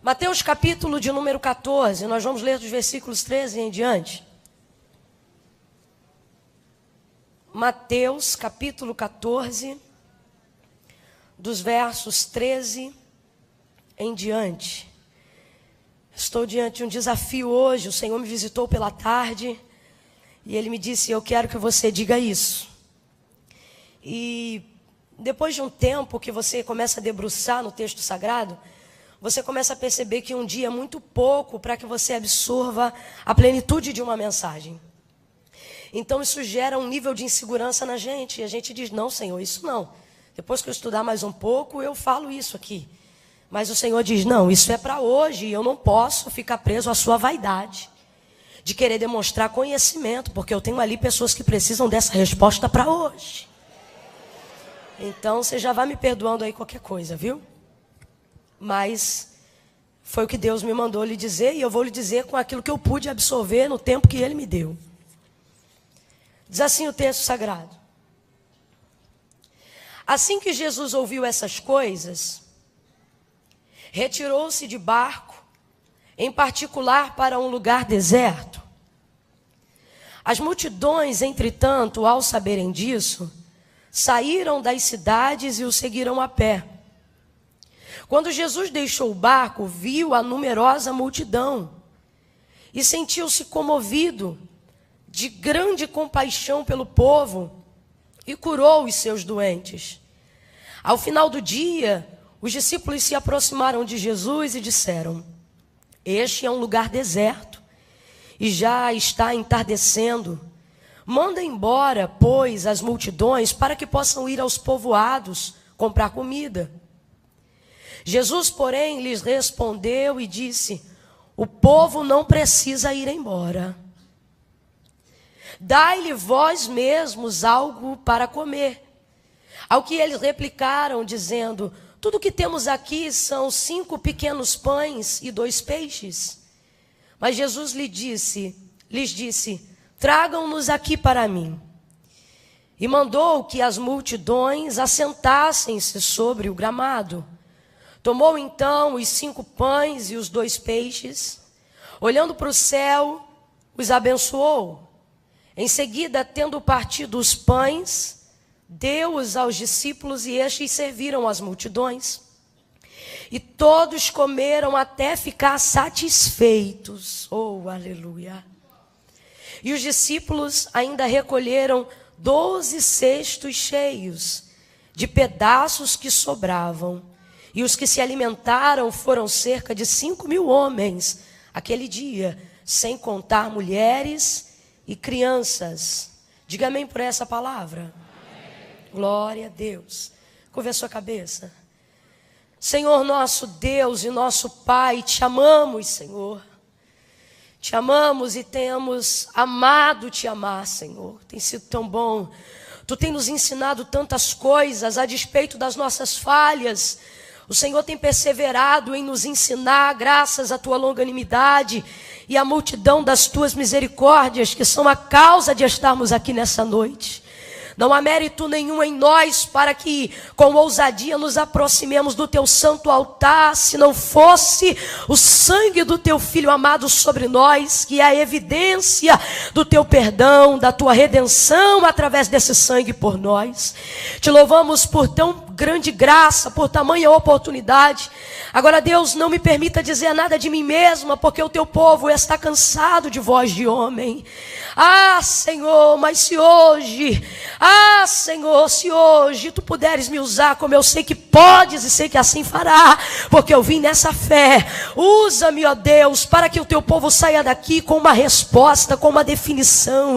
Mateus capítulo de número 14, nós vamos ler dos versículos 13 em diante. Mateus capítulo 14, dos versos 13 em diante. Estou diante de um desafio hoje, o Senhor me visitou pela tarde e Ele me disse, eu quero que você diga isso. E depois de um tempo que você começa a debruçar no texto sagrado, você começa a perceber que um dia é muito pouco para que você absorva a plenitude de uma mensagem. Então isso gera um nível de insegurança na gente. E a gente diz, não, Senhor, isso não. Depois que eu estudar mais um pouco, eu falo isso aqui. Mas o Senhor diz, não, isso é para hoje. E eu não posso ficar preso à sua vaidade. De querer demonstrar conhecimento. Porque eu tenho ali pessoas que precisam dessa resposta para hoje. Então você já vai me perdoando aí qualquer coisa, viu? Mas foi o que Deus me mandou lhe dizer. E eu vou lhe dizer com aquilo que eu pude absorver no tempo que Ele me deu. Diz assim o texto sagrado. Assim que Jesus ouviu essas coisas, retirou-se de barco, em particular para um lugar deserto. As multidões, entretanto, ao saberem disso, saíram das cidades e o seguiram a pé. Quando Jesus deixou o barco, viu a numerosa multidão e sentiu-se comovido de grande compaixão pelo povo e curou os seus doentes. Ao final do dia, os discípulos se aproximaram de Jesus e disseram, este é um lugar deserto e já está entardecendo. Manda embora, pois, as multidões para que possam ir aos povoados comprar comida. Jesus, porém, lhes respondeu e disse, o povo não precisa ir embora. Dai-lhe vós mesmos algo para comer. Ao que eles replicaram, dizendo, tudo que temos aqui são 5 pequenos pães e 2 peixes. Mas Jesus lhes disse, tragam-nos aqui para mim. E mandou que as multidões assentassem-se sobre o gramado. Tomou então os 5 pães e os 2 peixes, olhando para o céu, os abençoou. Em seguida, tendo partido os pães, deu-os aos discípulos e estes serviram as multidões. E todos comeram até ficar satisfeitos. Oh, aleluia! E os discípulos ainda recolheram 12 cestos cheios de pedaços que sobravam. E os que se alimentaram foram cerca de 5.000 homens aquele dia, sem contar mulheres e crianças. Diga amém por essa palavra. Amém. Glória a Deus. Curva a sua cabeça. Senhor nosso Deus e nosso Pai, te amamos, Senhor. Te amamos e temos amado te amar, Senhor. Tem sido tão bom. Tu tem nos ensinado tantas coisas a despeito das nossas falhas. O Senhor tem perseverado em nos ensinar, graças à tua longanimidade e à multidão das tuas misericórdias, que são a causa de estarmos aqui nessa noite. Não há mérito nenhum em nós para que com ousadia nos aproximemos do teu santo altar, se não fosse o sangue do teu Filho amado sobre nós, que é a evidência do teu perdão, da tua redenção através desse sangue por nós. Te louvamos por tão grande graça, por tamanha oportunidade. Agora, Deus, não me permita dizer nada de mim mesma, porque o teu povo está cansado de voz de homem. Ah, Senhor, mas se hoje, Senhor, se hoje tu puderes me usar como eu sei que podes e sei que assim fará, porque eu vim nessa fé. Usa-me, ó Deus, para que o teu povo saia daqui com uma resposta, com uma definição,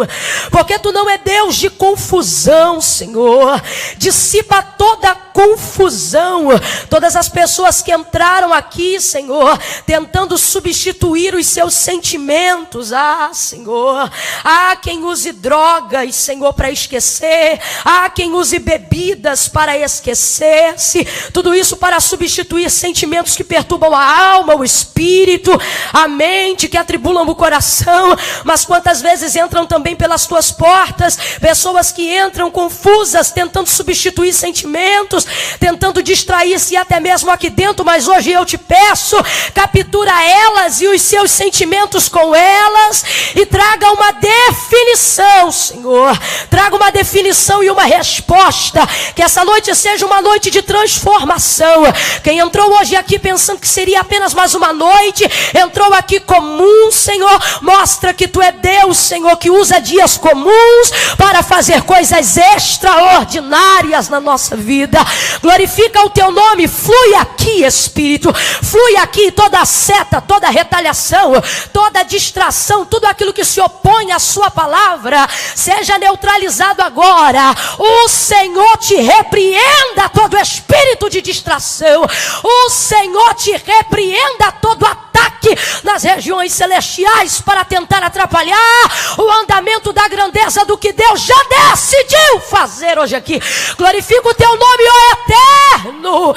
porque tu não é Deus de confusão, Senhor. Dissipa toda a confusão, todas as pessoas que entraram aqui, Senhor, tentando substituir os seus sentimentos. Senhor, há quem use drogas, Senhor, para esquecer. Há quem use bebidas para esquecer-se. Tudo isso para substituir sentimentos que perturbam a alma, o espírito, a mente, que atribulam o coração. Mas quantas vezes entram também pelas tuas portas pessoas que entram confusas, tentando substituir sentimentos, espíritos tentando distrair-se até mesmo aqui dentro, mas hoje eu te peço, captura elas e os seus sentimentos com elas e traga uma definição, Senhor. Traga uma definição e uma resposta, que essa noite seja uma noite de transformação. Quem entrou hoje aqui pensando que seria apenas mais uma noite, entrou aqui comum, Senhor. Mostra que Tu é Deus, Senhor, que usa dias comuns para fazer coisas extraordinárias na nossa vida. Glorifica o Teu nome, flui aqui, Espírito, flui aqui toda a seta, toda a retaliação, toda a distração, tudo aquilo que se opõe à Sua palavra, seja neutralizado agora. O Senhor te repreenda todo espírito de distração, o Senhor te repreenda todo ataque nas regiões celestiais para tentar atrapalhar o andamento da grandeza do que Deus já decidiu fazer hoje aqui. Glorifica o Teu nome, ó Eterno.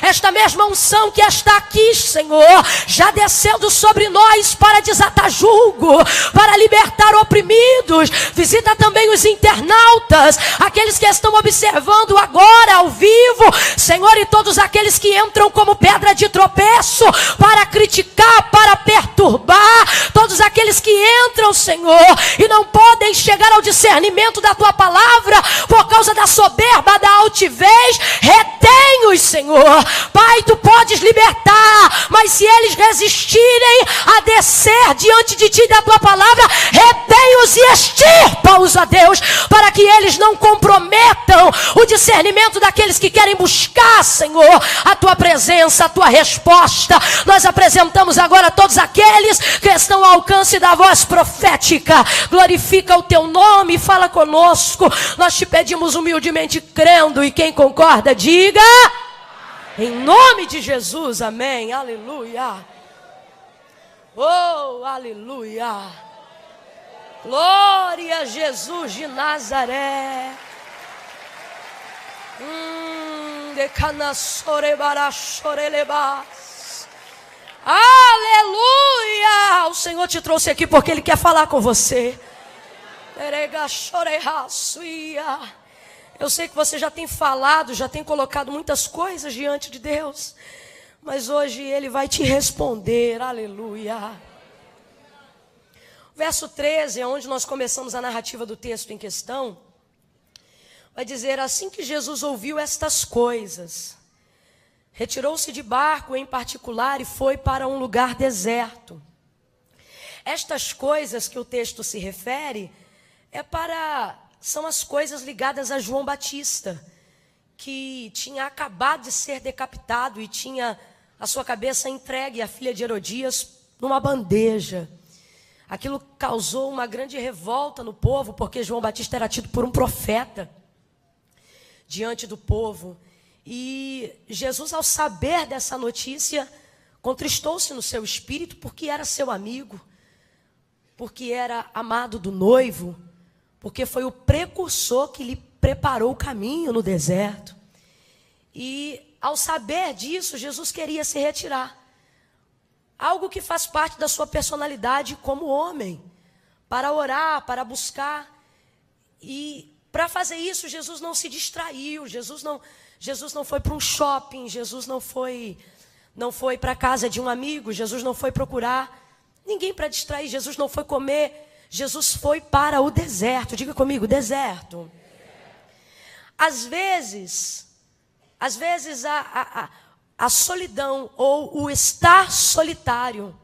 Esta mesma unção que está aqui, Senhor, já descendo sobre nós para desatar julgo, para libertar oprimidos. Visita também os internautas, aqueles que estão observando agora ao vivo, Senhor, e todos aqueles que entram como pedra de tropeço para criticar, para perturbar, todos aqueles que entram, Senhor, e não podem chegar ao discernimento da Tua palavra por causa da soberba, da altivez. Retém-os, Senhor. Pai, Tu podes libertar, mas se eles resistirem a descer diante de Ti da Tua palavra, retém-os e extirpa-os, ó Deus, para que eles não comprometam o discernimento daqueles que querem buscar, Senhor, a Tua presença, a Tua resposta. Nós apresentamos agora todos aqueles que estão ao alcance da voz profética. Glorifica o Teu nome e fala conosco. Nós te pedimos humildemente crendo, e quem concorda diga em nome de Jesus, amém, aleluia. Oh, aleluia. Glória a Jesus de Nazaré. Aleluia. O Senhor te trouxe aqui porque Ele quer falar com você. Eu sei que você já tem falado, já tem colocado muitas coisas diante de Deus, mas hoje Ele vai te responder. Aleluia. Verso 13 é onde nós começamos a narrativa do texto em questão. Vai dizer: assim que Jesus ouviu estas coisas, retirou-se de barco em particular e foi para um lugar deserto. Estas coisas que o texto se refere são as coisas ligadas a João Batista, que tinha acabado de ser decapitado e tinha a sua cabeça entregue à filha de Herodias numa bandeja. Aquilo causou uma grande revolta no povo, porque João Batista era tido por um profeta diante do povo. E Jesus, ao saber dessa notícia, contristou-se no seu espírito, porque era seu amigo, porque era amado do noivo, porque foi o precursor que lhe preparou o caminho no deserto. E ao saber disso, Jesus queria se retirar. Algo que faz parte da sua personalidade como homem, para orar, para buscar. E para fazer isso, Jesus não se distraiu, Jesus não foi para um shopping, Jesus não foi para a casa de um amigo, Jesus não foi procurar ninguém para distrair, Jesus não foi comer, Jesus foi para o deserto. Diga comigo, deserto. Às vezes a solidão, ou o estar solitário,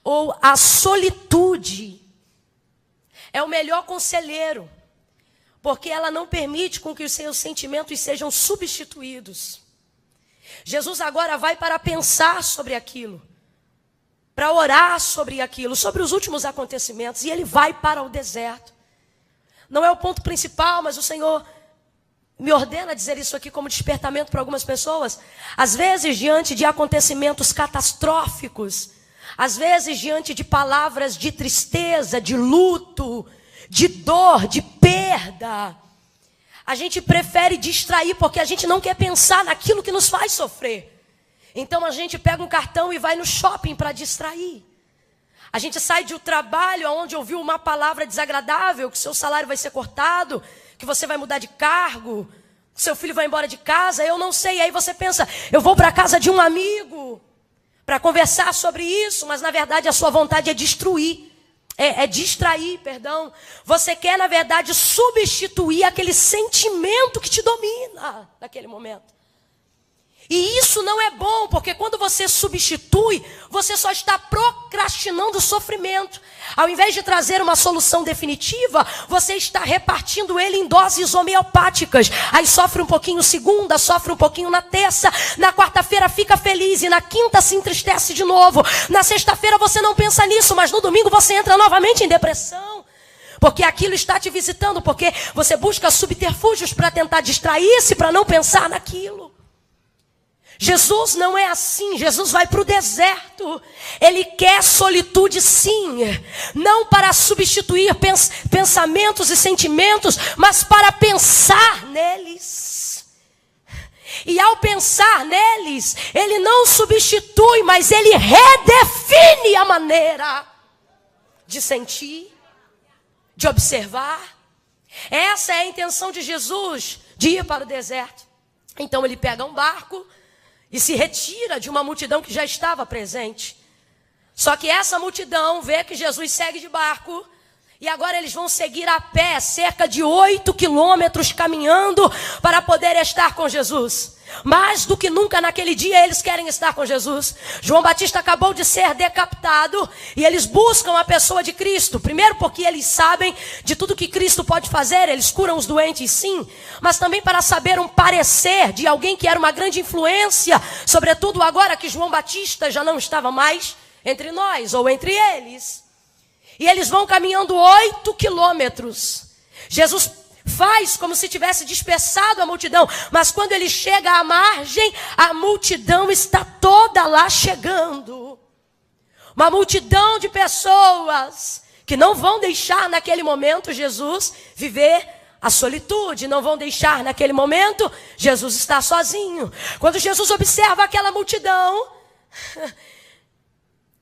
ou a solitude, é o melhor conselheiro, porque ela não permite com que os seus sentimentos sejam substituídos. Jesus agora vai para pensar sobre aquilo, para orar sobre aquilo, sobre os últimos acontecimentos, e ele vai para o deserto. Não é o ponto principal, mas o Senhor me ordena dizer isso aqui como despertamento para algumas pessoas. Às vezes, diante de acontecimentos catastróficos, às vezes, diante de palavras de tristeza, de luto, de dor, de perda, a gente prefere distrair, porque a gente não quer pensar naquilo que nos faz sofrer. Então a gente pega um cartão e vai no shopping para distrair. A gente sai de um trabalho onde ouviu uma palavra desagradável, que seu salário vai ser cortado, que você vai mudar de cargo, que seu filho vai embora de casa, eu não sei. Aí você pensa, eu vou para a casa de um amigo para conversar sobre isso, mas na verdade a sua vontade é destruir, distrair, perdão. Você quer, na verdade, substituir aquele sentimento que te domina naquele momento. E isso não é bom, porque quando você substitui, você só está procrastinando o sofrimento. Ao invés de trazer uma solução definitiva, você está repartindo ele em doses homeopáticas. Aí sofre um pouquinho segunda, sofre um pouquinho na terça, na quarta-feira fica feliz e na quinta se entristece de novo. Na sexta-feira você não pensa nisso, mas no domingo você entra novamente em depressão. Porque aquilo está te visitando, porque você busca subterfúgios para tentar distrair-se, para não pensar naquilo. Jesus não é assim, Jesus vai para o deserto. Ele quer solitude sim, não para substituir pensamentos e sentimentos, mas para pensar neles. E ao pensar neles, ele não substitui, mas ele redefine a maneira de sentir, de observar. Essa é a intenção de Jesus, de ir para o deserto. Então ele pega um barco e se retira de uma multidão que já estava presente. Só que essa multidão vê que Jesus segue de barco. E agora eles vão seguir a pé, cerca de 8 quilômetros caminhando para poder estar com Jesus. Mais do que nunca naquele dia eles querem estar com Jesus. João Batista acabou de ser decapitado e eles buscam a pessoa de Cristo. Primeiro porque eles sabem de tudo que Cristo pode fazer, eles curam os doentes sim. Mas também para saber um parecer de alguém que era uma grande influência, sobretudo agora que João Batista já não estava mais entre nós ou entre eles. E eles vão caminhando 8 quilômetros. Jesus faz como se tivesse dispersado a multidão. Mas quando ele chega à margem, a multidão está toda lá chegando. Uma multidão de pessoas que não vão deixar naquele momento Jesus viver a solitude. Não vão deixar naquele momento Jesus estar sozinho. Quando Jesus observa aquela multidão,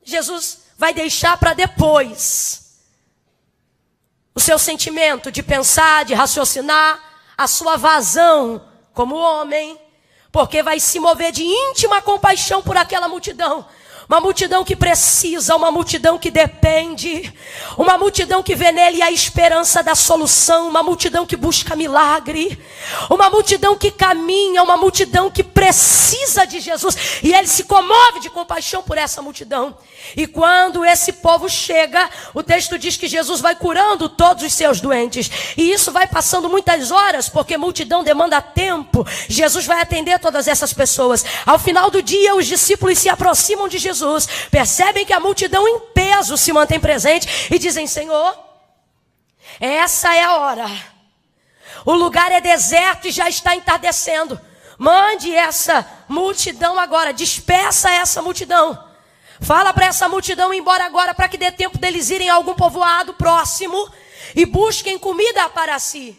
Jesus vai deixar para depois o seu sentimento de pensar, de raciocinar, a sua vazão como homem, porque vai se mover de íntima compaixão por aquela multidão. Uma multidão que precisa, uma multidão que depende, uma multidão que vê nele a esperança da solução, uma multidão que busca milagre, uma multidão que caminha, uma multidão que precisa de Jesus. E ele se comove de compaixão por essa multidão. E quando esse povo chega, o texto diz que Jesus vai curando todos os seus doentes. E isso vai passando muitas horas, porque multidão demanda tempo. Jesus vai atender todas essas pessoas. Ao final do dia, os discípulos se aproximam de Jesus, percebem que a multidão em peso se mantém presente e dizem: Senhor, essa é a hora. O lugar é deserto e já está entardecendo. Mande essa multidão agora, dispersa essa multidão. Fala para essa multidão ir embora agora, para que dê tempo deles irem a algum povoado próximo e busquem comida para si.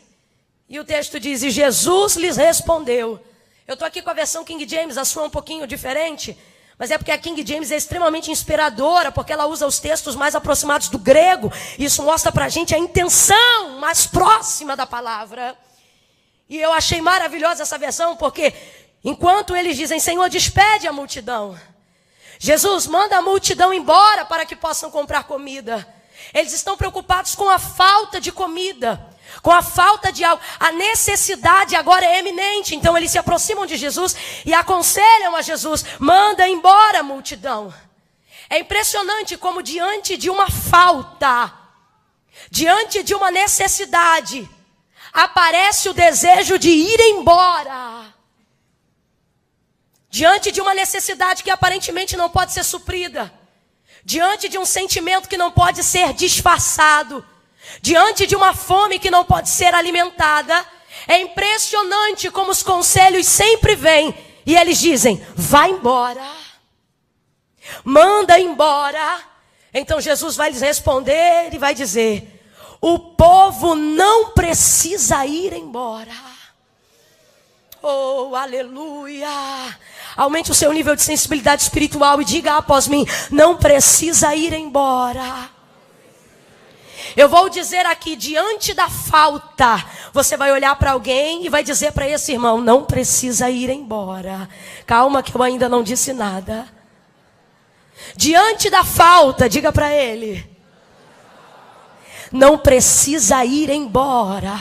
E o texto diz: e Jesus lhes respondeu. Eu estou aqui com a versão King James, a sua é um pouquinho diferente, mas é porque a King James é extremamente inspiradora, porque ela usa os textos mais aproximados do grego. Isso mostra para a gente a intenção mais próxima da palavra. E eu achei maravilhosa essa versão, porque enquanto eles dizem: Senhor, despede a multidão, Jesus manda a multidão embora para que possam comprar comida. Eles estão preocupados com a falta de comida, com a falta de algo. A necessidade agora é eminente. Então eles se aproximam de Jesus e aconselham a Jesus: manda embora a multidão. É impressionante como diante de uma falta, diante de uma necessidade, aparece o desejo de ir embora. Diante de uma necessidade que aparentemente não pode ser suprida, diante de um sentimento que não pode ser disfarçado, diante de uma fome que não pode ser alimentada, é impressionante como os conselhos sempre vêm e eles dizem: vai embora, manda embora. Então Jesus vai lhes responder e vai dizer: o povo não precisa ir embora. Oh, aleluia! Aumente o seu nível de sensibilidade espiritual e diga após mim: não precisa ir embora. Eu vou dizer aqui, diante da falta, você vai olhar para alguém e vai dizer para esse irmão: não precisa ir embora. Calma que eu ainda não disse nada. Diante da falta, diga para ele: não precisa ir embora.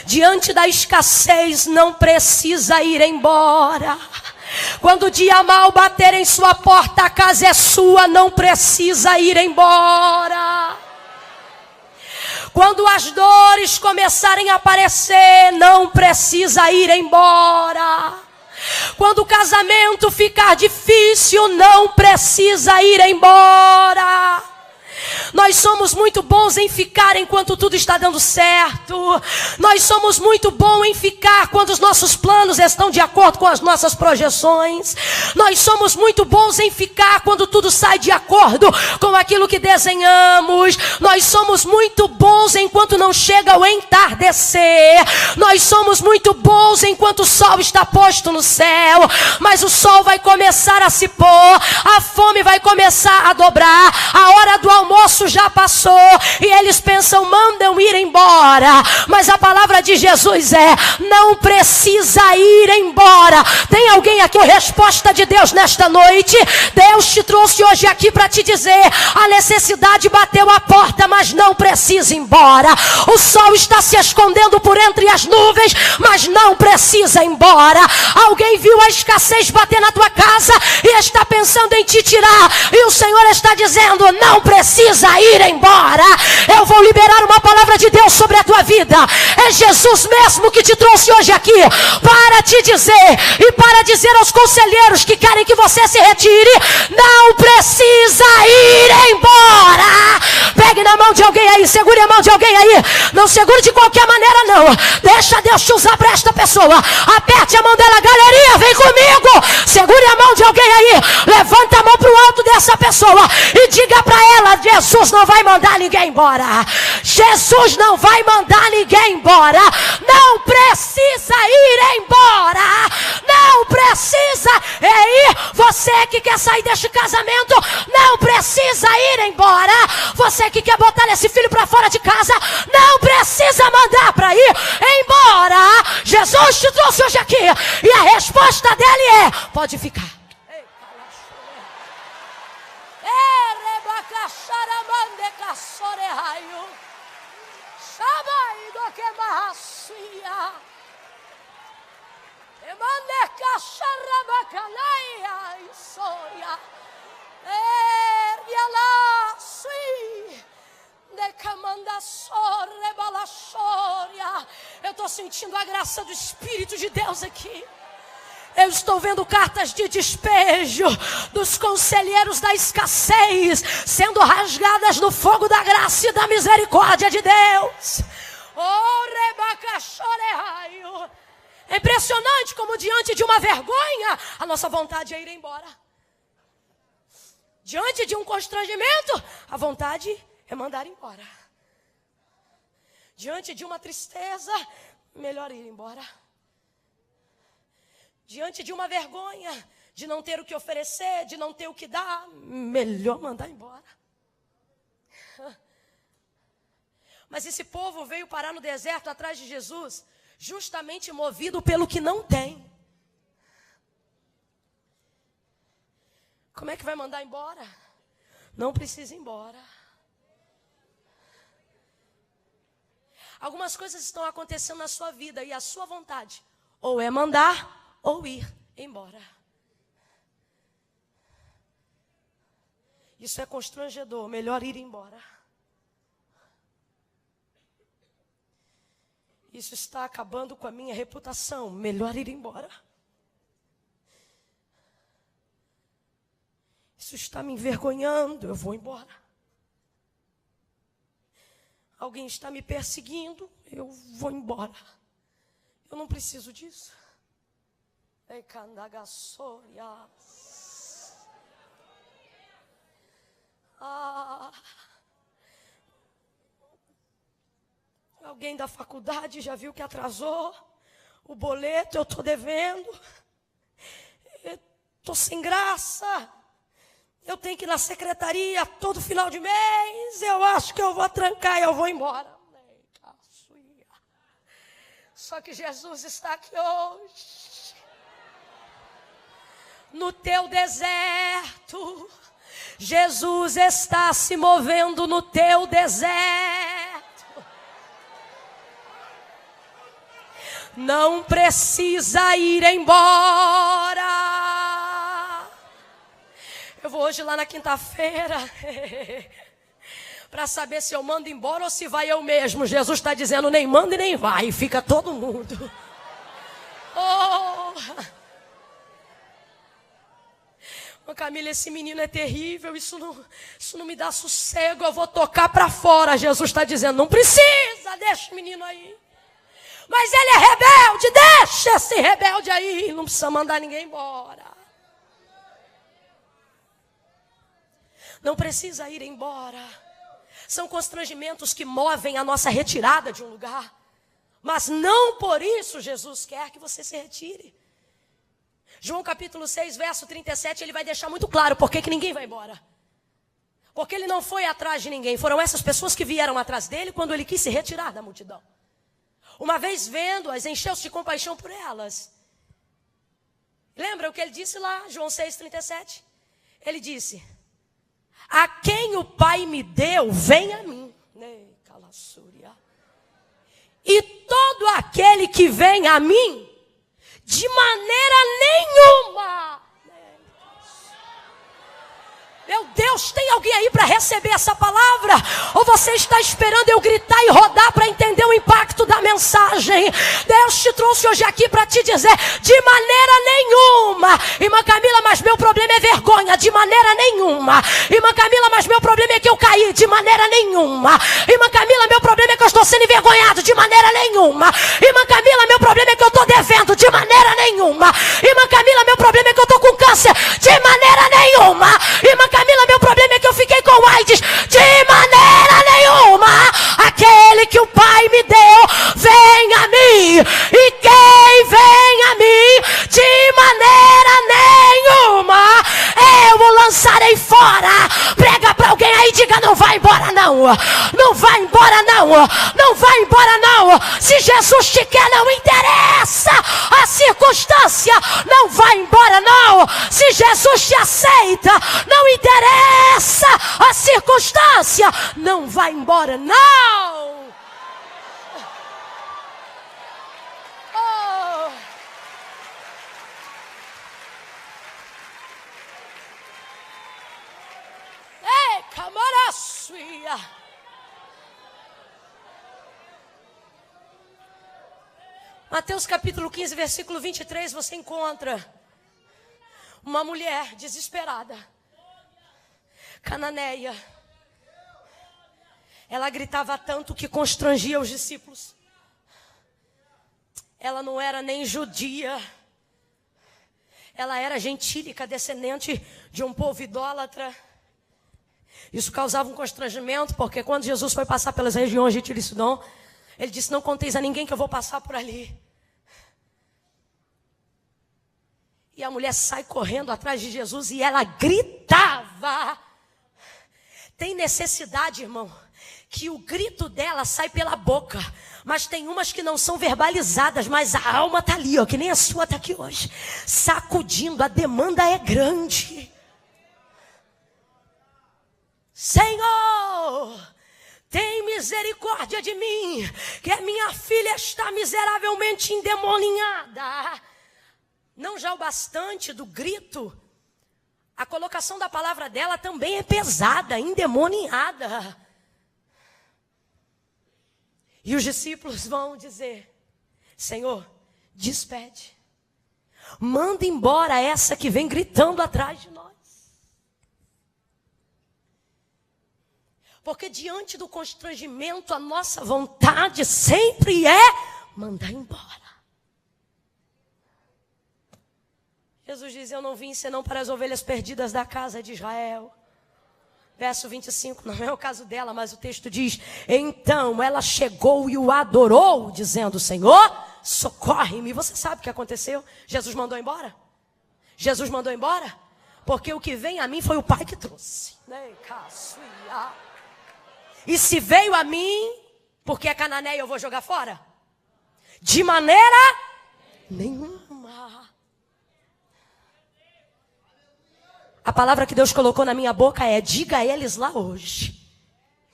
Diante da escassez, não precisa ir embora. Quando o dia mal bater em sua porta, a casa é sua, não precisa ir embora. Quando as dores começarem a aparecer, não precisa ir embora. Quando o casamento ficar difícil, não precisa ir embora. Nós somos muito bons em ficar enquanto tudo está dando certo. Nós somos muito bons em ficar quando os nossos planos estão de acordo com as nossas projeções. Nós somos muito bons em ficar quando tudo sai de acordo com aquilo que desenhamos. Nós somos muito bons enquanto não chega o entardecer. Nós somos muito bons enquanto o sol está posto no céu. Mas o sol vai começar a se pôr, a fome vai começar a dobrar, a hora do almoço já passou e eles pensam: mandam ir embora. Mas a palavra de Jesus é: não precisa ir embora. Tem alguém aqui? A resposta de Deus nesta noite: Deus te trouxe hoje aqui para te dizer: a necessidade bateu a porta, mas não precisa ir embora. O sol está se escondendo por entre as nuvens, mas não precisa ir embora. Alguém viu a escassez bater na tua casa e está pensando em te tirar, e o Senhor está dizendo: não precisa ir embora. Eu vou liberar uma palavra de Deus sobre a tua vida. É Jesus mesmo que te trouxe hoje aqui para te dizer, e para dizer aos conselheiros que querem que você se retire: não precisa ir embora. Pegue na mão de alguém aí, segure a mão de alguém aí. Não segure de qualquer maneira não. Deixa Deus te usar para esta pessoa. Aperte a mão dela: galerinha, vem comigo. Segure a mão de alguém aí. Levanta a mão para o alto dessa pessoa e diga para ela: Jesus não vai mandar ninguém embora. Jesus não vai mandar ninguém embora. Não precisa ir embora. Não precisa ir. Você que quer sair deste casamento, não precisa ir embora. Você que quer botar esse filho para fora de casa, não precisa mandar para ir embora. Jesus te trouxe hoje aqui e a resposta dele é: pode ficar. Eu estou sentindo a graça do Espírito de Deus aqui. Eu estou vendo cartas de despejo dos conselheiros da escassez sendo rasgadas no fogo da graça e da misericórdia de Deus. É impressionante como diante de uma vergonha, a nossa vontade é ir embora. Diante de um constrangimento, a vontade é mandar embora. Diante de uma tristeza, melhor ir embora. Diante de uma vergonha, de não ter o que oferecer, de não ter o que dar, melhor mandar embora. Mas esse povo veio parar no deserto atrás de Jesus, justamente movido pelo que não tem. Como é que vai mandar embora? Não precisa ir embora. Algumas coisas estão acontecendo na sua vida e a sua vontade ou é mandar ou ir embora. Isso é constrangedor, melhor ir embora. Isso está acabando com a minha reputação, melhor ir embora. Isso está me envergonhando, eu vou embora. Alguém está me perseguindo, eu vou embora. Eu não preciso disso. Alguém da faculdade já viu que atrasou o boleto, eu estou devendo. estou sem graça. Eu tenho que ir na secretaria todo final de mês. Eu acho que eu vou trancar e eu vou embora. Só que Jesus está aqui hoje. No teu deserto. Jesus está se movendo no teu deserto. Não precisa ir embora. Eu vou hoje lá na quinta-feira para saber se eu mando embora ou se vai eu mesmo. Jesus está dizendo, nem manda e nem vai. Fica todo mundo. Oh! Camila, esse menino é terrível. Isso não me dá sossego. Eu vou tocar para fora. Jesus está dizendo, não precisa. Deixa o menino aí. Mas ele é rebelde. Deixa esse rebelde aí. Não precisa mandar ninguém embora. Não precisa ir embora. São constrangimentos que movem a nossa retirada de um lugar. Mas não por isso Jesus quer que você se retire. João capítulo 6, verso 37, ele vai deixar muito claro por que ninguém vai embora. Porque ele não foi atrás de ninguém. Foram essas pessoas que vieram atrás dele quando ele quis se retirar da multidão. Uma vez vendo-as, encheu-se de compaixão por elas. Lembra o que ele disse lá, João 6, 37? Ele disse, a quem o Pai me deu, vem a mim. E todo aquele que vem a mim, de maneira nenhuma. Meu Deus, tem alguém aí para receber essa palavra? Ou você está esperando eu gritar e rodar para entender o impacto da mensagem? Deus te trouxe hoje aqui para te dizer, de maneira nenhuma. Irmã Camila, mas meu problema é vergonha. De maneira nenhuma. Irmã Camila, mas meu problema é que eu caí. De maneira nenhuma. Irmã Camila, meu problema é que eu estou sendo envergonhado. De maneira nenhuma. Irmã Camila, meu problema é que eu estou devendo. De maneira nenhuma. Irmã Camila, meu problema é que eu estou com câncer. De maneira nenhuma. Irmã Camila, meu problema é que eu fiquei com AIDS. De maneira nenhuma. Aquele que o Pai me deu, vem a mim. E quem vem a mim, de maneira nenhuma, eu o lançarei fora. Prega para alguém aí e diga, não vai embora não. Não vai embora não. Não vai embora não. Se Jesus te quer, não interessa a circunstância. Não vai embora não. Se Jesus te aceita, não interessa a circunstância. Não vai embora não. Oh. Ei, camaraçuia. Mateus capítulo 15, versículo 23, você encontra uma mulher desesperada, cananeia. Ela gritava tanto que constrangia os discípulos. Ela não era nem judia. Ela era gentílica, descendente de um povo idólatra. Isso causava um constrangimento, porque quando Jesus foi passar pelas regiões de Tiro e Sidom, ele disse, não conteis a ninguém que eu vou passar por ali. E a mulher sai correndo atrás de Jesus e ela gritava. Tem necessidade, irmão, que o grito dela sai pela boca. Mas tem umas que não são verbalizadas, mas a alma está ali, ó, que nem a sua está aqui hoje. Sacudindo, a demanda é grande. Senhor, tem misericórdia de mim, que a minha filha está miseravelmente endemoniada. Não já o bastante do grito, a colocação da palavra dela também é pesada, endemoniada. E os discípulos vão dizer, Senhor, despede. Manda embora essa que vem gritando atrás de nós. Porque diante do constrangimento, a nossa vontade sempre é mandar embora. Jesus diz, eu não vim senão para as ovelhas perdidas da casa de Israel. Verso 25, não é o caso dela, mas o texto diz, então ela chegou e o adorou, dizendo, Senhor, socorre-me. Você sabe o que aconteceu? Jesus mandou embora? Jesus mandou embora? Porque o que vem a mim foi o Pai que trouxe. E se veio a mim, porque é cananeia, eu vou jogar fora? De maneira nenhuma. A palavra que Deus colocou na minha boca é: diga a eles lá hoje,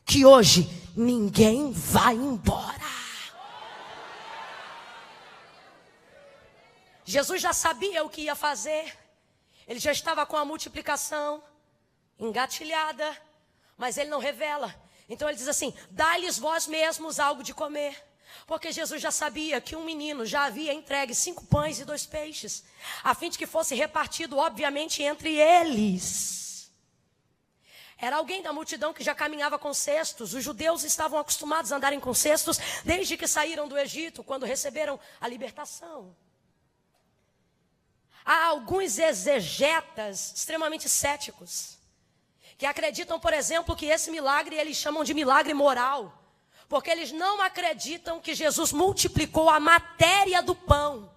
que hoje ninguém vai embora. Jesus já sabia o que ia fazer. Ele já estava com a multiplicação engatilhada, mas ele não revela. Então ele diz assim: dai-lhes vós mesmos algo de comer. Porque Jesus já sabia que um menino já havia entregue 5 pães e 2 peixes, a fim de que fosse repartido, obviamente, entre eles. Era alguém da multidão que já caminhava com cestos. Os judeus estavam acostumados a andarem com cestos desde que saíram do Egito, quando receberam a libertação. Há alguns exegetas extremamente céticos que acreditam, por exemplo, que esse milagre eles chamam de milagre moral, porque eles não acreditam que Jesus multiplicou a matéria do pão.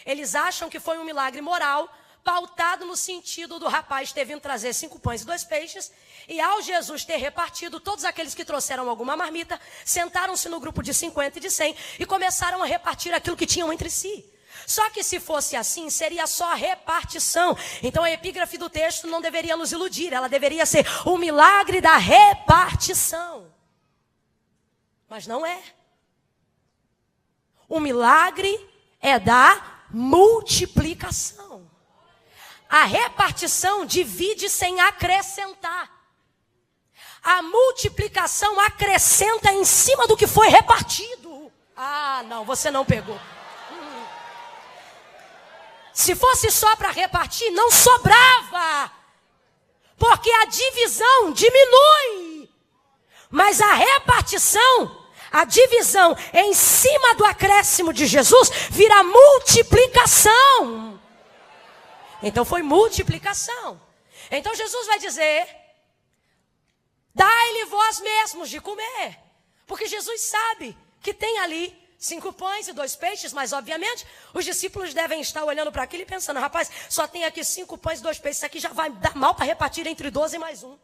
Eles acham que foi um milagre moral, pautado no sentido do rapaz ter vindo trazer 5 pães e 2 peixes, e ao Jesus ter repartido, todos aqueles que trouxeram alguma marmita, sentaram-se no grupo de 50 e de 100 e começaram a repartir aquilo que tinham entre si. Só que se fosse assim, seria só a repartição. Então a epígrafe do texto não deveria nos iludir, ela deveria ser o milagre da repartição. Mas não é. O milagre é da multiplicação. A repartição divide sem acrescentar. A multiplicação acrescenta em cima do que foi repartido. Ah, não, você não pegou. Se fosse só para repartir, não sobrava. Porque a divisão diminui. Mas a repartição, a divisão em cima do acréscimo de Jesus, vira multiplicação. Então foi multiplicação. Então Jesus vai dizer: dai-lhe vós mesmos de comer. Porque Jesus sabe que tem ali 5 pães e 2 peixes, mas obviamente os discípulos devem estar olhando para aquilo e pensando: rapaz, só tem aqui 5 pães e 2 peixes, isso aqui já vai dar mal para repartir entre 12 e mais 1.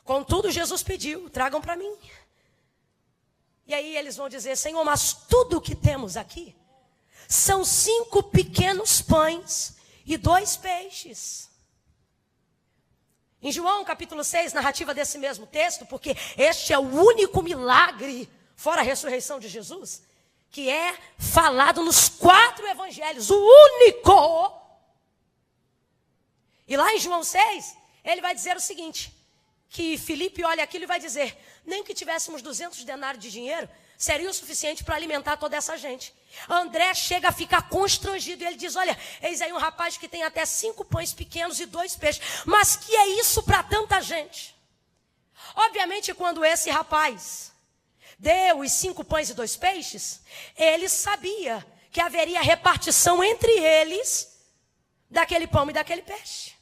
Contudo, Jesus pediu: tragam para mim. E aí eles vão dizer: Senhor, mas tudo o que temos aqui são 5 pequenos pães e 2 peixes. Em João capítulo 6, narrativa desse mesmo texto, porque este é o único milagre, fora a ressurreição de Jesus, que é falado nos 4 evangelhos, o único. E lá em João 6, ele vai dizer o seguinte, que Filipe olha aquilo e vai dizer: nem que tivéssemos 200 denários de dinheiro, seria o suficiente para alimentar toda essa gente. André chega a ficar constrangido e ele diz: olha, eis aí um rapaz que tem até 5 pães pequenos e 2 peixes, mas que é isso para tanta gente? Obviamente, quando esse rapaz deu os 5 pães e 2 peixes, ele sabia que haveria repartição entre eles daquele pão e daquele peixe.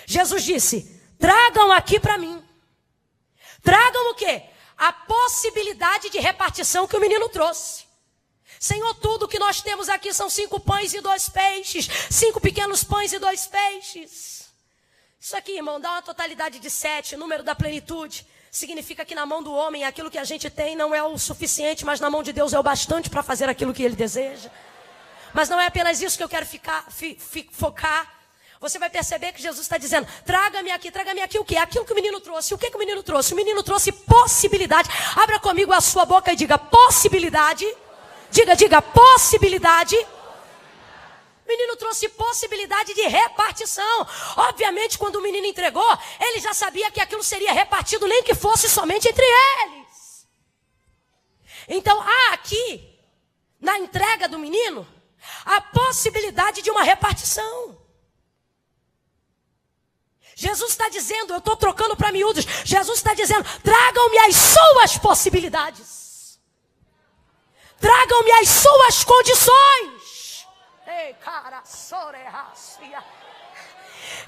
Jesus disse: tragam aqui para mim. Tragam o quê? A possibilidade de repartição que o menino trouxe. Senhor, tudo que nós temos aqui são 5 pães e 2 peixes. 5 pequenos pães e 2 peixes. Isso aqui, irmão, dá uma totalidade de 7, número da plenitude. Significa que na mão do homem aquilo que a gente tem não é o suficiente, mas na mão de Deus é o bastante para fazer aquilo que Ele deseja. Mas não é apenas isso que eu quero focar. Você vai perceber que Jesus está dizendo: traga-me aqui o quê? Aquilo que o menino trouxe. O que o menino trouxe? O menino trouxe possibilidade. Abra comigo a sua boca e diga: possibilidade. Diga, possibilidade. O menino trouxe possibilidade de repartição. Obviamente, quando o menino entregou, ele já sabia que aquilo seria repartido, nem que fosse somente entre eles. Então, há aqui, na entrega do menino, a possibilidade de uma repartição. Jesus está dizendo, eu estou trocando para miúdos, Jesus está dizendo: tragam-me as suas possibilidades. Tragam-me as suas condições. Ei, cara,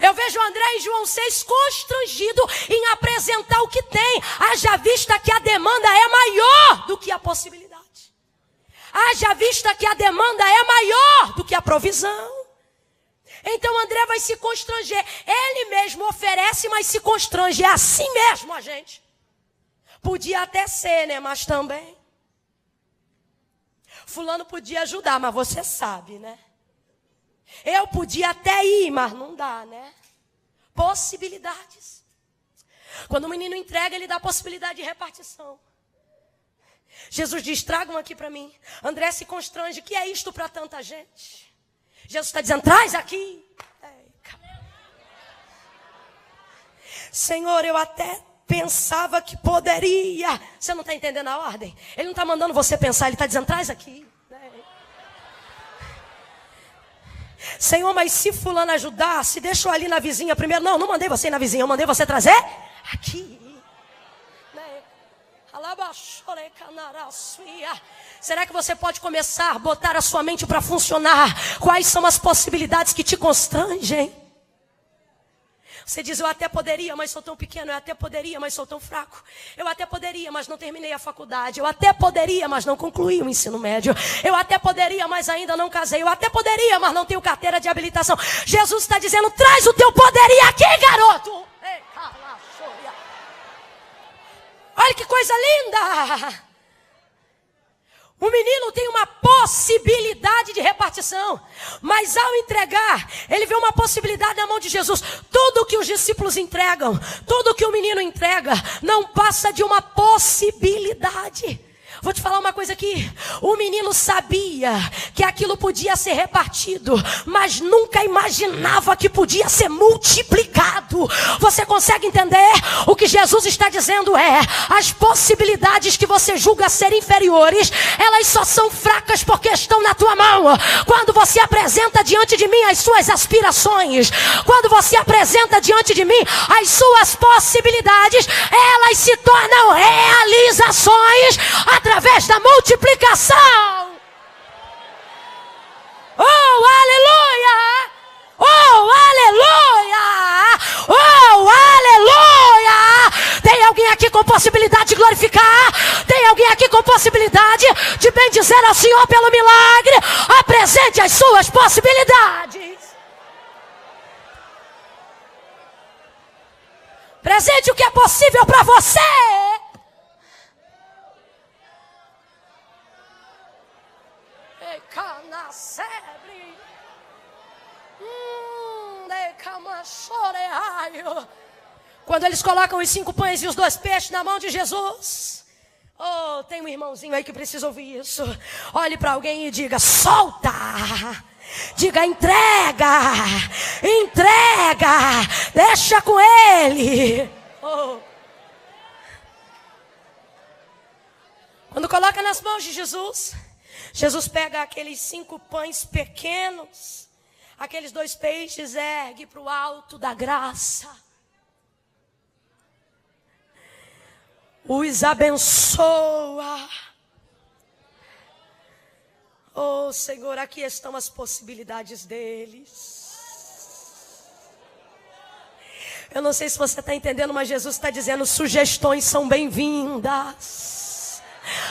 eu vejo André em João 6 constrangido em apresentar o que tem, haja vista que a demanda é maior do que a possibilidade. Haja vista que a demanda é maior do que a provisão. Então André vai se constranger. Ele mesmo oferece, mas se constrange. É assim mesmo a gente. Podia até ser, né? Mas também. Fulano podia ajudar, mas você sabe, né? Eu podia até ir, mas não dá, né? Possibilidades. Quando o menino entrega, ele dá possibilidade de repartição. Jesus diz, tragam aqui para mim. André se constrange, que é isto para tanta gente? Jesus está dizendo, traz aqui. Senhor, eu até pensava que poderia. Você não está entendendo a ordem? Ele não está mandando você pensar, ele está dizendo, traz aqui. Senhor, mas se fulano ajudar, se deixou ali na vizinha primeiro. Não mandei você ir na vizinha, eu mandei você trazer aqui. Será que você pode começar a botar a sua mente para funcionar? Quais são as possibilidades que te constrangem? Você diz, eu até poderia, mas sou tão pequeno. Eu até poderia, mas sou tão fraco. Eu até poderia, mas não terminei a faculdade. Eu até poderia, mas não concluí o ensino médio. Eu até poderia, mas ainda não casei. Eu até poderia, mas não tenho carteira de habilitação. Jesus está dizendo, traz o teu poderia aqui, garoto. Olha que coisa linda. O menino tem uma possibilidade de repartição, mas ao entregar, ele vê uma possibilidade na mão de Jesus. Tudo que os discípulos entregam, tudo que o menino entrega, não passa de uma possibilidade. Vou te falar uma coisa aqui. O menino sabia que aquilo podia ser repartido, mas nunca imaginava que podia ser multiplicado. Você consegue entender? O que Jesus está dizendo é, as possibilidades que você julga ser inferiores, elas só são fracas porque estão na tua mão. Quando você apresenta diante de mim as suas aspirações, quando você apresenta diante de mim as suas possibilidades, elas se tornam realizações através da multiplicação. Oh, aleluia! Oh, aleluia! Oh, aleluia! Tem alguém aqui com possibilidade de glorificar? Tem alguém aqui com possibilidade de bendizer ao Senhor pelo milagre? Apresente as suas possibilidades. Presente o que é possível para você. Quando eles colocam os 5 pães e os 2 peixes na mão de Jesus. Oh, tem um irmãozinho aí que precisa ouvir isso. Olhe para alguém e diga, solta. Diga, entrega. Entrega. Deixa com ele. Oh. Quando coloca nas mãos de Jesus, Jesus pega aqueles 5 pães pequenos, aqueles 2 peixes, ergue para o alto da graça. Os abençoa. Oh, Senhor, aqui estão as possibilidades deles. Eu não sei se você está entendendo, mas Jesus está dizendo, sugestões são bem-vindas.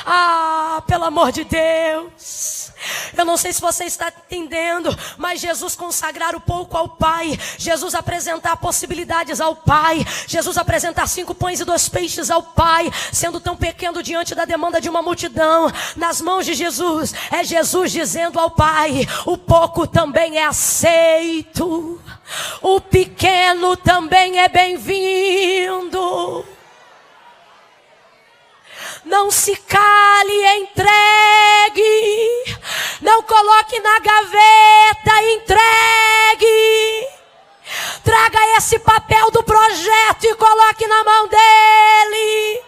Ah, pelo amor de Deus. Eu não sei se você está entendendo, mas Jesus consagrar o pouco ao Pai, Jesus apresentar possibilidades ao Pai, Jesus apresentar 5 pães e 2 peixes ao Pai, sendo tão pequeno diante da demanda de uma multidão, nas mãos de Jesus, é Jesus dizendo ao Pai, o pouco também é aceito, o pequeno também é bem-vindo. Não se cale, entregue. Não coloque na gaveta, entregue. Traga esse papel do projeto e coloque na mão dele.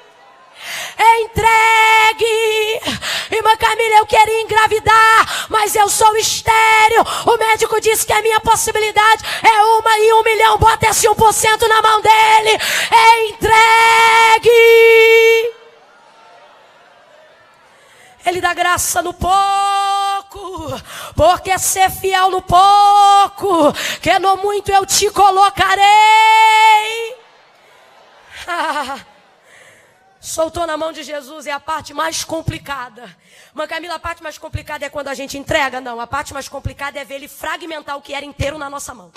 Entregue. Irmã Camila, eu queria engravidar, mas eu sou estéril. O médico disse que a minha possibilidade é 1 em 1 milhão. Bota esse 1% na mão dele. Entregue. Ele dá graça no pouco, porque ser fiel no pouco, que no muito eu te colocarei. Soltou na mão de Jesus, é a parte mais complicada. Mas Camila, a parte mais complicada é quando a gente entrega? Não, a parte mais complicada é ver ele fragmentar o que era inteiro na nossa mão.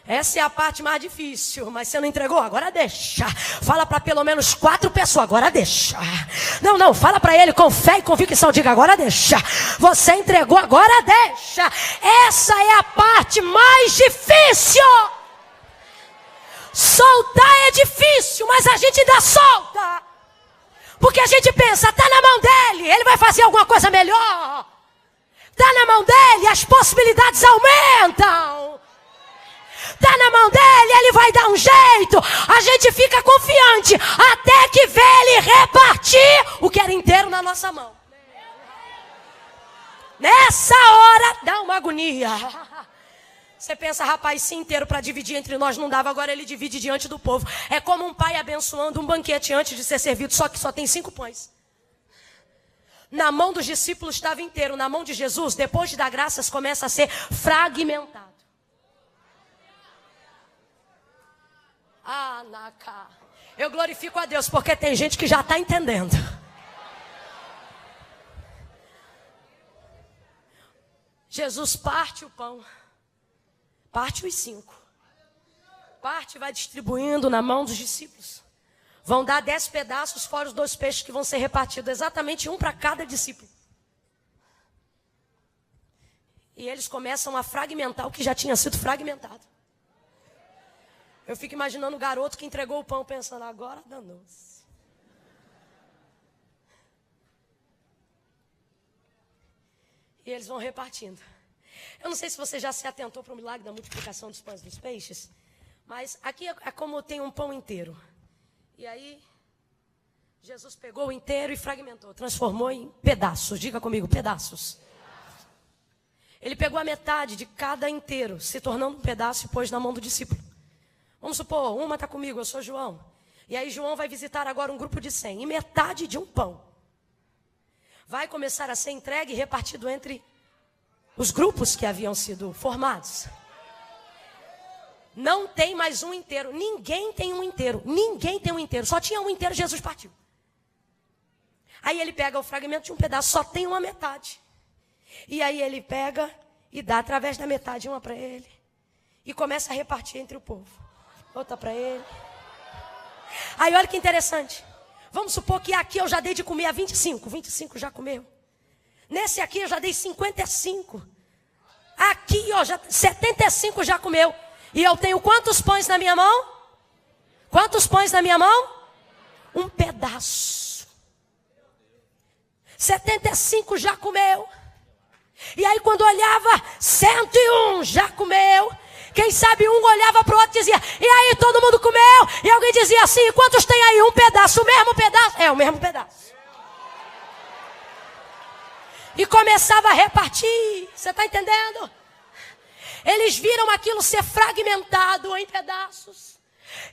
Essa é a parte mais difícil, mas você não entregou? Agora deixa. Fala para pelo menos 4 pessoas, agora deixa. Não, fala para ele com fé e convicção, diga agora deixa. Você entregou, agora deixa. Essa é a parte mais difícil. Soltar é difícil, mas a gente ainda solta. Porque a gente pensa, tá na mão dele, ele vai fazer alguma coisa melhor. Tá na mão dele, as possibilidades aumentam. Tá na mão dele, ele vai dar um jeito. A gente fica confiante até que vê ele repartir o que era inteiro na nossa mão. Nessa hora dá uma agonia. Você pensa, rapaz, se inteiro para dividir entre nós não dava, agora ele divide diante do povo. É como um pai abençoando um banquete antes de ser servido, só que só tem 5 pães. Na mão dos discípulos estava inteiro, na mão de Jesus, depois de dar graças, começa a ser fragmentado. Naká. Eu glorifico a Deus porque tem gente que já está entendendo. Jesus parte o pão, parte os 5. Parte e vai distribuindo na mão dos discípulos. Vão dar 10 pedaços fora os 2 peixes que vão ser repartidos, exatamente um para cada discípulo. E eles começam a fragmentar o que já tinha sido fragmentado. Eu fico imaginando o garoto que entregou o pão pensando, agora danou-se. E eles vão repartindo. Eu não sei se você já se atentou para o milagre da multiplicação dos pães e dos peixes, mas aqui é como tem um pão inteiro. E aí, Jesus pegou o inteiro e fragmentou, transformou em pedaços. Diga comigo, pedaços. Ele pegou a metade de cada inteiro, se tornando um pedaço e pôs na mão do discípulo. Vamos supor, uma está comigo, eu sou João. E aí João vai visitar agora um grupo de 100. E metade de um pão vai começar a ser entregue e repartido entre os grupos que haviam sido formados. Não tem mais um inteiro. Ninguém tem um inteiro. Ninguém tem um inteiro. Só tinha um inteiro, Jesus partiu. Aí ele pega o fragmento de um pedaço, só tem uma metade. E aí ele pega e dá através da metade uma para ele. E começa a repartir entre o povo. Outra para ele. Aí olha que interessante. Vamos supor que aqui eu já dei de comer a 25. 25 já comeu. Nesse aqui eu já dei 55. Aqui ó, 75 já comeu. E eu tenho quantos pães na minha mão? Quantos pães na minha mão? Um pedaço. 75 já comeu. E aí quando olhava, 101 já comeu. Quem sabe um olhava para o outro e dizia, e aí todo mundo comeu? E alguém dizia assim, quantos tem aí? Um pedaço, o mesmo pedaço? É, o mesmo pedaço. E começava a repartir, você está entendendo? Eles viram aquilo ser fragmentado em pedaços.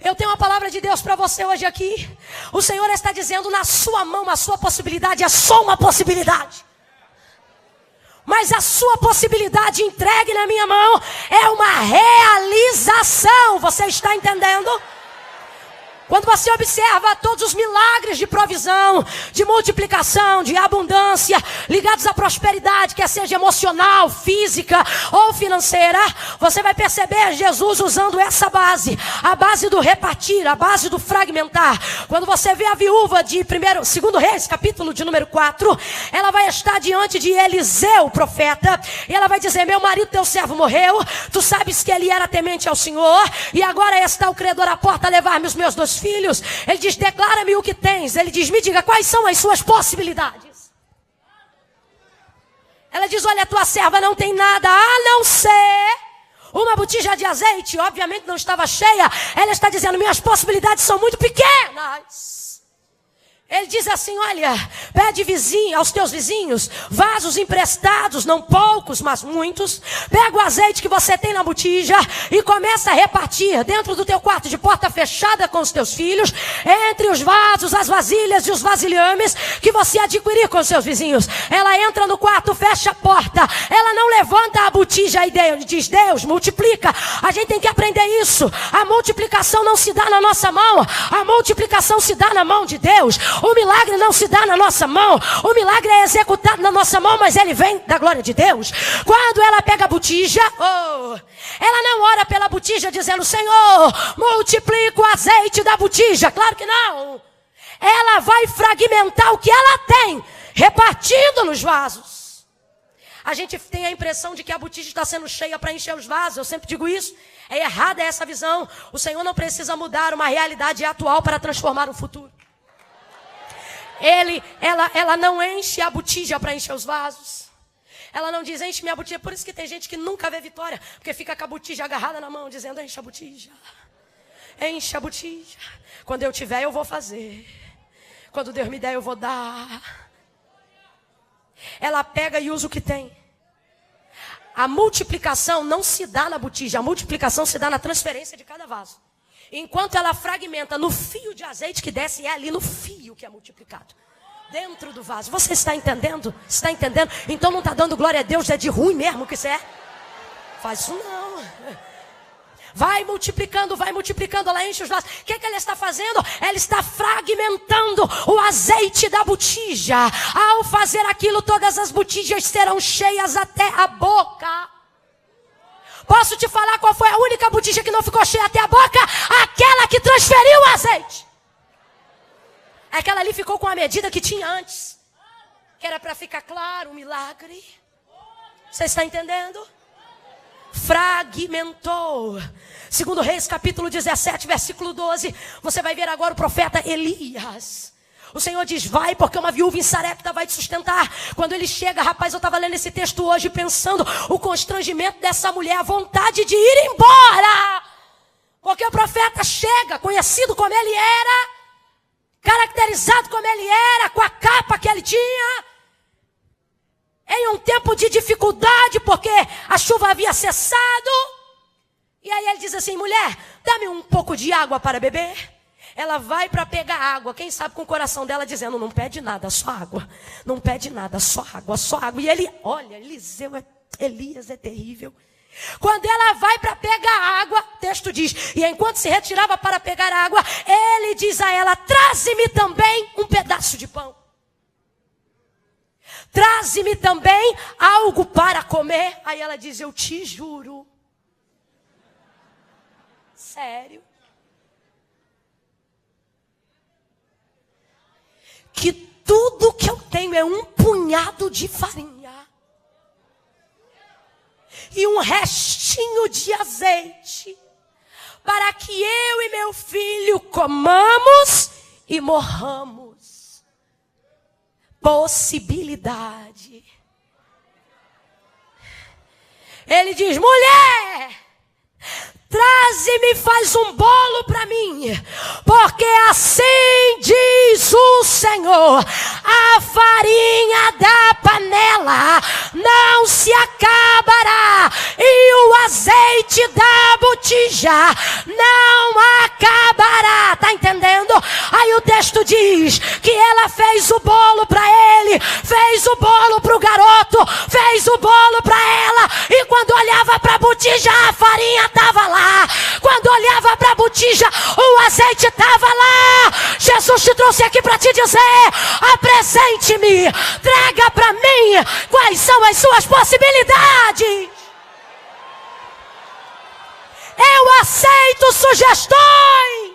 Eu tenho uma palavra de Deus para você hoje aqui. O Senhor está dizendo, na sua mão, a sua possibilidade é só uma possibilidade. Mas a sua possibilidade entregue na minha mão é uma realização. Você está entendendo? Quando você observa todos os milagres de provisão, de multiplicação, de abundância, ligados à prosperidade, quer seja emocional, física ou financeira, você vai perceber Jesus usando essa base, a base do repartir, a base do fragmentar. Quando você vê a viúva de 2 Reis, capítulo de número 4, ela vai estar diante de Eliseu, o profeta, e ela vai dizer, meu marido, teu servo morreu, tu sabes que ele era temente ao Senhor, e agora está o credor à porta a levar-me os meus 2 filhos. Ele diz, declara-me o que tens. Ele diz, me diga quais são as suas possibilidades. Ela diz, olha, tua serva não tem nada a não ser uma botija de azeite. Obviamente não estava cheia. Ela está dizendo, minhas possibilidades são muito pequenas. Ele diz assim, olha, pede aos teus vizinhos, vasos emprestados, não poucos, mas muitos. Pega o azeite que você tem na botija e começa a repartir dentro do teu quarto de porta fechada com os teus filhos, entre os vasos, as vasilhas e os vasilhames que você adquirir com os seus vizinhos. Ela entra no quarto, fecha a porta, ela não levanta a botija e diz, Deus, multiplica. A gente tem que aprender isso. A multiplicação não se dá na nossa mão, a multiplicação se dá na mão de Deus. O milagre não se dá na nossa mão. O milagre é executado na nossa mão, mas ele vem da glória de Deus. Quando ela pega a botija, ela não ora pela botija dizendo, Senhor, multiplica o azeite da botija. Claro que não. Ela vai fragmentar o que ela tem, repartindo nos vasos. A gente tem a impressão de que a botija está sendo cheia para encher os vasos. Eu sempre digo isso. É errada essa visão. O Senhor não precisa mudar uma realidade atual para transformar o futuro. Ela não enche a botija para encher os vasos. Ela não diz, enche minha botija. Por isso que tem gente que nunca vê vitória, porque fica com a botija agarrada na mão, dizendo, enche a botija. Enche a botija. Quando eu tiver, eu vou fazer. Quando Deus me der, eu vou dar. Ela pega e usa o que tem. A multiplicação não se dá na botija, a multiplicação se dá na transferência de cada vaso. Enquanto ela fragmenta no fio de azeite que desce, é ali no fio que é multiplicado. Dentro do vaso. Você está entendendo? Está entendendo? Então não está dando glória a Deus, é de ruim mesmo que isso é? Faz isso não. Vai multiplicando, ela enche os vasos. O que ela está fazendo? Ela está fragmentando o azeite da botija. Ao fazer aquilo, todas as botijas serão cheias até a boca. Posso te falar qual foi a única botija que não ficou cheia até a boca? Aquela que transferiu o azeite. Aquela ali ficou com a medida que tinha antes. Que era para ficar claro o milagre. Você está entendendo? Fragmentou. Segundo Reis, capítulo 17, versículo 12. Você vai ver agora o profeta Elias. O Senhor diz, vai, porque uma viúva em Sarepta vai te sustentar. Quando ele chega, rapaz, eu estava lendo esse texto hoje, pensando o constrangimento dessa mulher, a vontade de ir embora. Porque o profeta chega, conhecido como ele era, caracterizado como ele era, com a capa que ele tinha, em um tempo de dificuldade, porque a chuva havia cessado. E aí ele diz assim, mulher, dá-me um pouco de água para beber. Ela vai para pegar água, quem sabe com o coração dela dizendo, não pede nada, só água. Não pede nada, só água, só água. E ele, olha, Elias é terrível. Quando ela vai para pegar água, o texto diz, e enquanto se retirava para pegar água, ele diz a ela, traze-me também um pedaço de pão. Traze-me também algo para comer. Aí ela diz, eu te juro. Sério? Que tudo que eu tenho é um punhado de farinha e um restinho de azeite, para que eu e meu filho comamos e morramos. Possibilidade. Ele diz, mulher, traze-me, faz um bolo para mim, porque assim diz o Senhor, a farinha da panela não se acabará, e o azeite da botija não acabará. Tá entendendo? Aí o texto diz que ela fez o bolo para ele, fez o bolo para o garoto, fez o bolo para ela, e quando olhava para a botija, a farinha estava lá. Quando olhava para a botija, o azeite estava lá. Jesus te trouxe aqui para te dizer, apresente-me, traga para mim quais são as suas possibilidades. Eu aceito sugestões.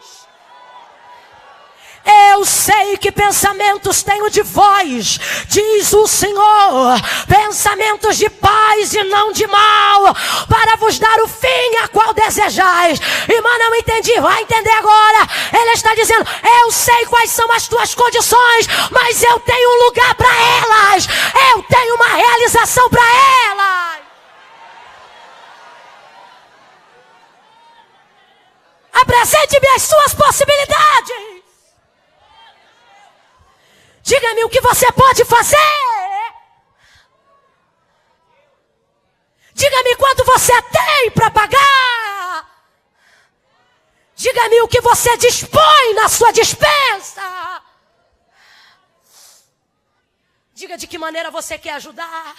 Eu sei que pensamentos tenho de vós, diz o Senhor, pensamentos de paz e não de mal, para vos dar o fim a qual desejais. Irmã, não entendi, vai entender agora. Ele está dizendo, eu sei quais são as tuas condições, mas eu tenho um lugar para elas, eu tenho uma realização para elas. Apresente-me as suas possibilidades. Diga-me o que você pode fazer. Diga-me quanto você tem para pagar. Diga-me o que você dispõe na sua despensa. Diga de que maneira você quer ajudar.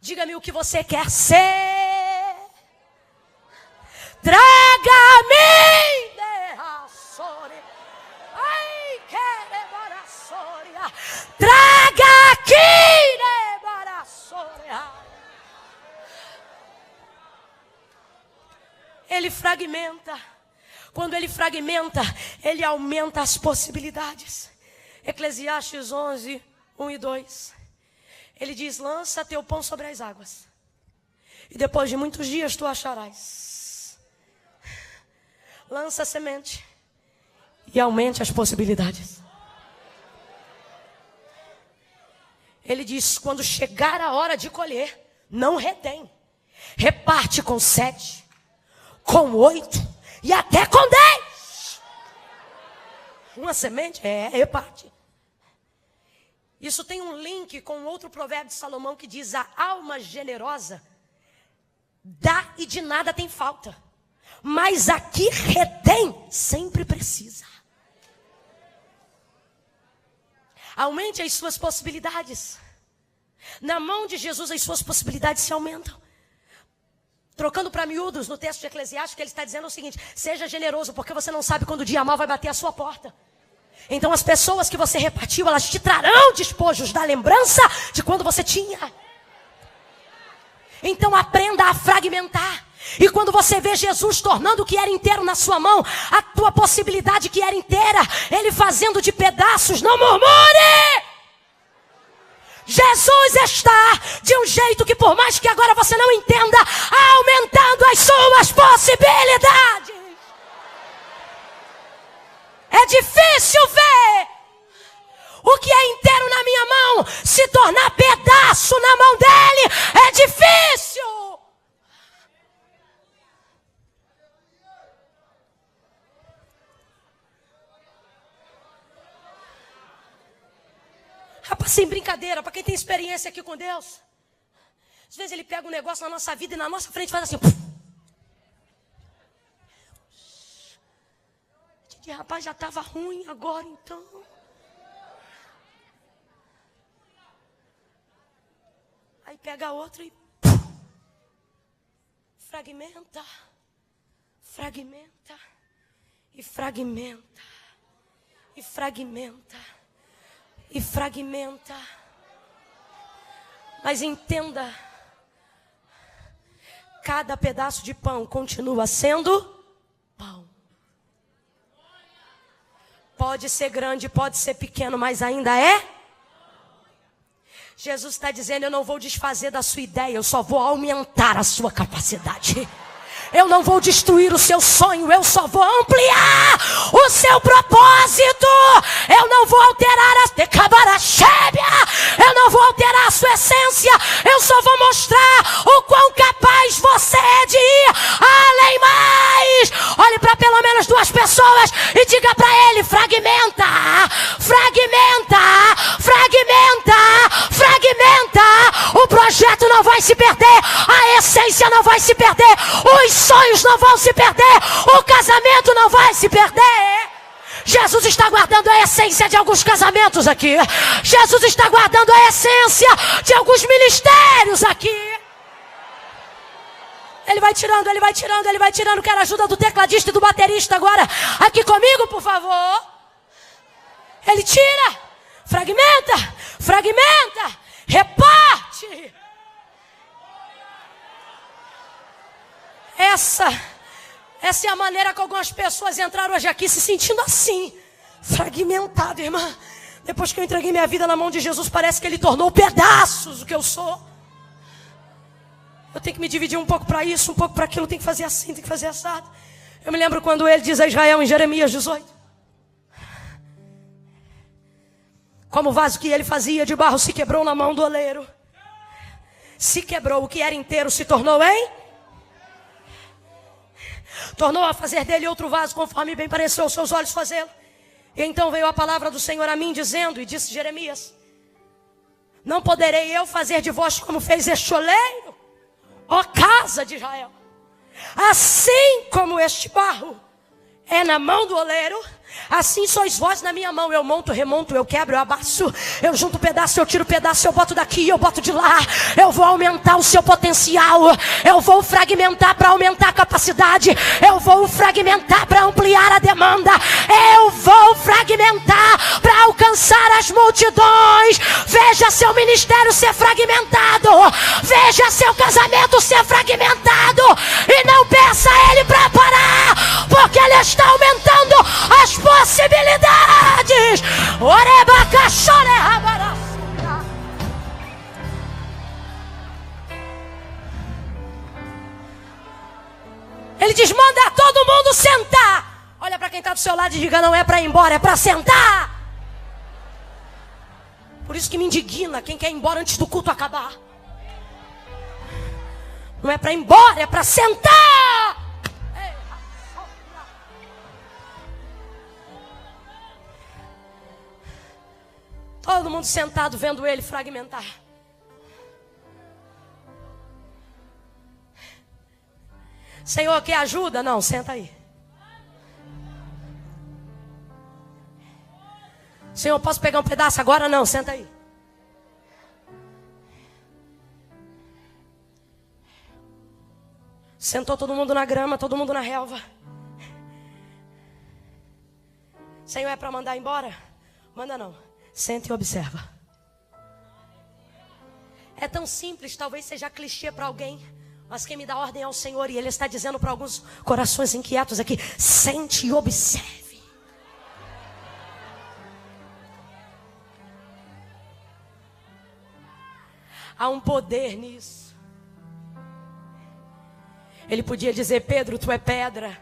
Diga-me o que você quer ser. Traga-me. Ai, querebaraçoria. Traga aqui, nebaraçoria. Ele fragmenta. Quando ele fragmenta, ele aumenta as possibilidades. Eclesiastes 11, 1 e 2. Ele diz: lança teu pão sobre as águas, e depois de muitos dias tu acharás. Lança a semente e aumente as possibilidades. Ele diz: quando chegar a hora de colher, não retém. Reparte com 7, com 8 e até com 10. Uma semente? Reparte. Isso tem um link com outro provérbio de Salomão que diz: a alma generosa dá e de nada tem falta, mas a que retém sempre precisa. Aumente as suas possibilidades. Na mão de Jesus as suas possibilidades se aumentam. Trocando para miúdos, no texto de Eclesiastes, que ele está dizendo o seguinte: seja generoso, porque você não sabe quando o dia mal vai bater a sua porta. Então as pessoas que você repartiu, elas te trarão despojos da lembrança de quando você tinha. Então aprenda a fragmentar. E quando você vê Jesus tornando o que era inteiro na sua mão, a tua possibilidade que era inteira, ele fazendo de pedaços, não murmure! Jesus está de um jeito que, por mais que agora você não entenda, aumentando as suas possibilidades. É difícil ver o que é inteiro na minha mão se tornar pedaço na mão dele. É difícil. Rapaz, sem brincadeira, para quem tem experiência aqui com Deus, às vezes ele pega um negócio na nossa vida e na nossa frente faz assim. Rapaz, já estava ruim agora então. Aí pega outro e fragmenta, fragmenta, e fragmenta, e fragmenta, e fragmenta. Mas entenda, cada pedaço de pão continua sendo pão. Pode ser grande, pode ser pequeno, mas ainda é. Jesus está dizendo: eu não vou desfazer da sua ideia, eu só vou aumentar a sua capacidade. Eu não vou destruir o seu sonho, eu só vou ampliar o seu propósito. Eu não vou alterar eu não vou alterar a sua essência. Eu só vou mostrar o quão capaz você é de ir além mais. Olhe para pelo menos 2 pessoas e diga para ele: fragmenta, fragmenta, fragmenta, fragmenta. O projeto não vai se perder, a essência não vai se perder, os sonhos não vão se perder, o casamento não vai se perder. Jesus está guardando a essência de alguns casamentos aqui. Jesus está guardando a essência de alguns ministérios aqui. Ele vai tirando, ele vai tirando, ele vai tirando. Quero a ajuda do tecladista e do baterista agora. Aqui comigo, por favor. Ele tira, fragmenta, fragmenta, reparte. Essa é a maneira que algumas pessoas entraram hoje aqui se sentindo assim, fragmentado, irmã. Depois que eu entreguei minha vida na mão de Jesus, parece que ele tornou pedaços o que eu sou. Eu tenho que me dividir um pouco para isso, um pouco para aquilo, tem que fazer assim, tem que fazer assado. Eu me lembro quando ele diz a Israel em Jeremias 18: como o vaso que ele fazia de barro se quebrou na mão do oleiro. Se quebrou, o que era inteiro se tornou tornou a fazer dele outro vaso, conforme bem pareceu aos seus olhos fazê-lo. E então veio a palavra do Senhor a mim dizendo, e disse Jeremias: não poderei eu fazer de vós como fez este oleiro, ó casa de Israel. Assim como este barro é na mão do oleiro, assim sois vós na minha mão. Eu monto, remonto, eu quebro, eu abaço, eu junto pedaço, eu tiro pedaço, eu boto daqui, eu boto de lá. Eu vou aumentar o seu potencial, eu vou fragmentar para aumentar a capacidade, eu vou fragmentar para ampliar a demanda, eu vou fragmentar para alcançar as multidões. Veja seu ministério ser fragmentado, veja seu casamento ser fragmentado, e não peça a Ele para parar, porque Ele está aumentando as possibilidades. Ele diz: manda todo mundo sentar. Olha para quem está do seu lado e diga: não é para ir embora, é para sentar. Por isso que me indigna quem quer ir embora antes do culto acabar. Não é para ir embora, é para sentar. Todo mundo sentado vendo ele fragmentar. Senhor, quer ajuda? Não, senta aí. Senhor, posso pegar um pedaço agora? Não, senta aí. Sentou todo mundo na grama, todo mundo na relva. Senhor, é para mandar embora? Manda não. Senta e observa. É tão simples, talvez seja clichê para alguém, mas quem me dá ordem é o Senhor, e Ele está dizendo para alguns corações inquietos aqui: sente e observe. Há um poder nisso. Ele podia dizer: Pedro, tu é pedra.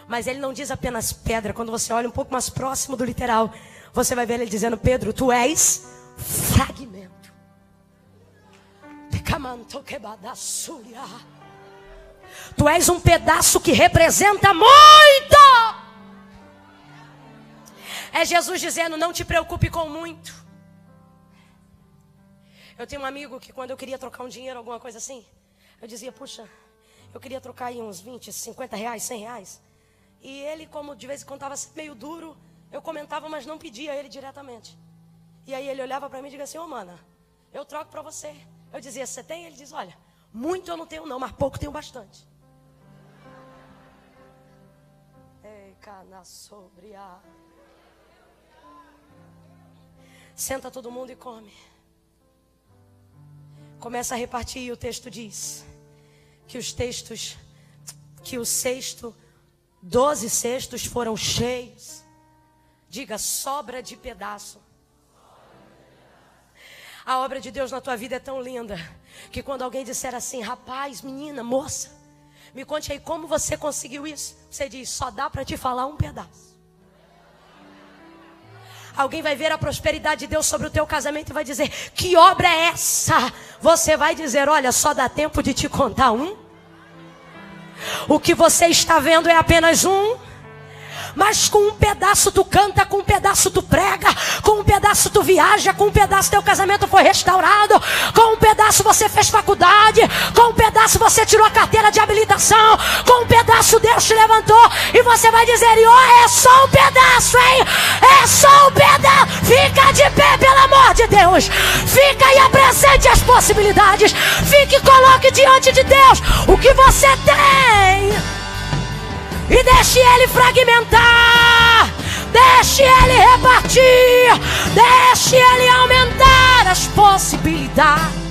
Mas ele não diz apenas pedra. Quando você olha um pouco mais próximo do literal, você vai ver ele dizendo: Pedro, tu és fragmento. Tu és um pedaço que representa muito. É Jesus dizendo: não te preocupe com muito. Eu tenho um amigo que quando eu queria trocar um dinheiro, alguma coisa assim, eu dizia: puxa, eu queria trocar aí uns 20, 50 reais, 100 reais. E ele, como de vez em quando estava meio duro, eu comentava, mas não pedia a ele diretamente. E aí ele olhava para mim e dizia assim: ô mana, eu troco para você. Eu dizia: você tem? Ele diz: olha, muito eu não tenho não, mas pouco tenho bastante. Ei, cana sobre a... Senta todo mundo e come. Começa a repartir, e o texto diz que o cesto, 12 cestos foram cheios. Diga: sobra de pedaço. A obra de Deus na tua vida é tão linda que quando alguém disser assim: rapaz, menina, moça, me conte aí como você conseguiu isso, você diz: só dá para te falar um pedaço. Alguém vai ver a prosperidade de Deus sobre o teu casamento e vai dizer: que obra é essa? Você vai dizer: olha, só dá tempo de te contar um. O que você está vendo é apenas um. Mas com um pedaço tu canta, com um pedaço tu prega, com um pedaço tu viaja, com um pedaço teu casamento foi restaurado, com um pedaço você fez faculdade, com um pedaço você tirou a carteira de habilitação, com um pedaço Deus te levantou, e você vai dizer: e ó, é só um pedaço, hein? É só um pedaço. Fica de pé, pelo amor de Deus. Fica e apresente as possibilidades. Fique e coloque diante de Deus o que você tem. E deixe Ele fragmentar, deixe Ele repartir, deixe Ele aumentar as possibilidades.